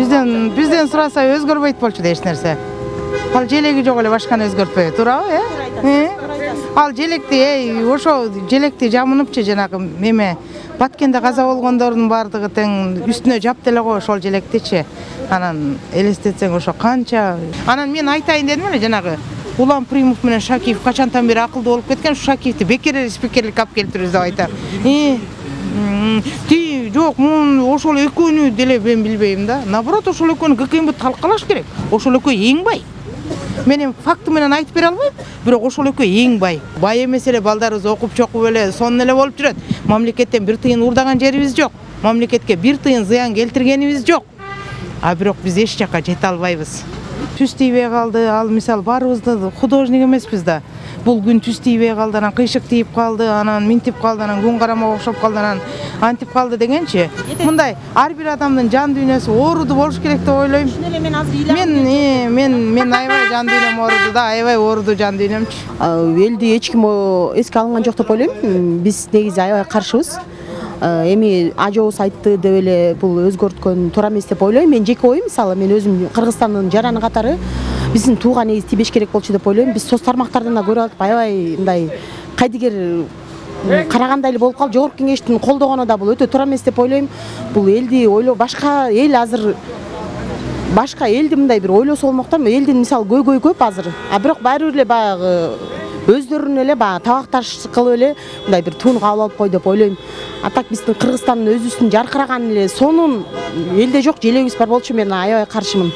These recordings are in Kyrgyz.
Bizden surasa özgөрбөйт болчу да эч нерсе. Ал желеги жок эле башканы өзгөртпөйбү, туурабы, Ал желекти, ошо желекти жамыныпчы жанагы эме Баткенде каза болгондордун бардыгы тең үстүнө жап деле го ошол желектичи. Анан элестетсең ошо канча. Анан мен айтайын дедим эле жанагы Улан Примов менен Шакиев качантан бери акылдуу болуп кеткен, ушу Шакиевти бекер спикерлик алып келиптирбиз деп айтат. Ти жок, ошол экөөнү деле мен билбейм да. Наоборот, ошол экөөнү ГКМБ талкалаш керек. Ошол экөө эң бай. Мен факты менен айтып бере албайм, бирок ошол экөө эң бай. Бай эмес эле балдарыбыз окуп чокуп эле сонун эле болуп жүрөт. Мамлекеттен бир тыйын уурдаган жерибиз жок. Мамлекетке бир тыйын зыян келтиргенибиз жок. А бирок биз эч жака жете албайбыз. Түз тийбей калды. Ал мисалы барыбызды художник эмеспиз да. Бул күн түз тийбей калды, анан кыйшык тийип калды, анан минтип калды, анан күн карамага окшоп калды, анан антип калды дегенчи. Мындай ар бир адамдын жан дүйнөсү ооруду болуш керек деп ойлойм. Мен азыр мен аябай жан дүйнөм ооруду да, аябай ооруду жан дүйнөмчү. Элди эч ким эске алынган жок деп ойлойм. Биз негизи аябай каршыбыз. Эми ажообуз айтты деп эле бул өзгөрткөн туура эмес деп ойлойм. Мен жеке оюм, мисалы мен өзүм Кыргызстандын жараны катары биздин тууга негизи тийбеш керек болчу деп ойлойм. Биз соц тармактардан да көрүп атып аябай мындай кайдыгер карагандай эле болуп калды. Жогорку кеңештин колдогону да бул өтө туура эмес деп ойлойм. Бул элди ойлоо, башка эл азыр башка элди мындай бир ойлосо болмок да. Элдин мисалы көйгөй көп азыр. А бирок баары бир эле баягы өздөрүн эле баягы табакташ кылып эле мындай бир тууну кабыл алып кой деп ойлойм. А так биздин Кыргызстандын өзүбүздүн жаркыраган эле сонун элде жок желегибиз бар болчу, мен аябай каршымын.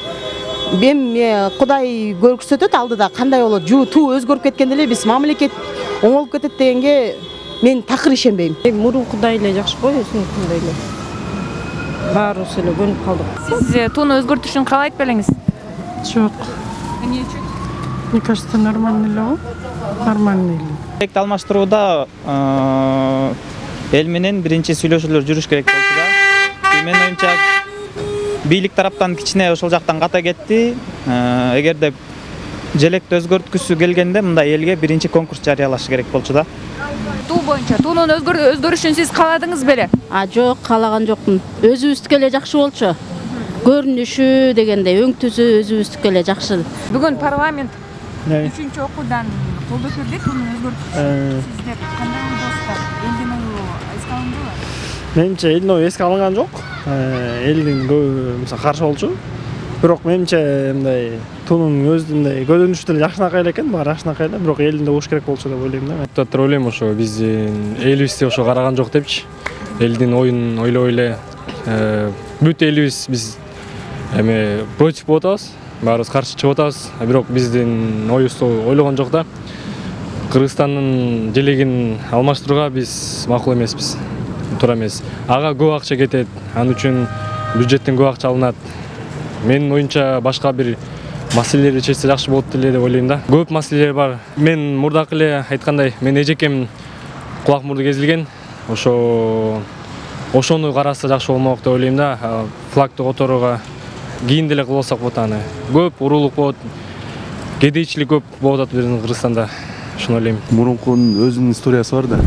Мен Кудай көрсөтөт алдыда кандай болот. Туу өзгөрүп кеткенде эле биз мамлекет оңолуп кетет дегенге мен такыр ишенбейм. Мурункудай эле жакшы го, өзүнүкүндөй эле. Баарыбыз эле көнүп калдык. Сиз тууну өзгөртүшүн каалайт белеңиз? Жок. Эмне үчүн? Мне кажется, нормально эле го. Нормально эле. Желекти алмаштырууда эл менен биринчи сүйлөшүүлөр жүрүш керек болчу да. Менин оюмча бийлик тараптан кичине ошол жактан ката кетти. Эгерде желекти өзгөрткүсү келгенде мындай элге биринчи конкурс жарыялаш керек болчу да. Туу боюнча туунун өзгөрүшүн сиз кааладыңыз беле? Жок, каалаган жокмун. Өзүбүздүкү эле жакшы болчу. Көрүнүшү дегенде өң түзү өзүбүздүкү эле жакшы. Бүгүн парламент 3-чү окуудан колдоп берди туунун өзгөртүшүн. Сиздер кандай ойлойсуздар? Элдин ою эске алындыбы? Менимче элдин ою эске алынган жок. Элдин көбү мисалы каршы болчу. Бирок менимче мындай туунун өзү мындай көрүнүшү деле жакшынакай эле экен, баары жакшынакай эле, бирок элдин да болуш керек болчу деп ойлойм да. Депутаттар ойлойм ошо биздин элибизди ошо караган жок депчи. Элдин оюн ойлой эле бүт элибиз биз эме против болуп атабыз. Баарыбыз каршы чыгып атабыз. Бирок биздин оюбузду ойлогон жок да. Кыргызстандын желегин алмаштырууга биз макул эмеспиз. Туура эмес. Ага көп акча кетет. Ал үчүн бюджеттен көп акча алынат. Менин оюмча башка бир маселелерди чечсе жакшы болот эле деп ойлойм да. Көп маселелер бар. Мен мурдакы эле айткандай, мен эжекем кулак мурду кезилген. Ошону караса жакшы болмок деп ойлойм да. Флагты которууга кийин деле кылсак болот аны. Көп уруулук болот. Кедейчилик көп болуп атат биздин Кыргызстанда. Ошону ойлойм. Мурункунун өзүнүн историясы бар да.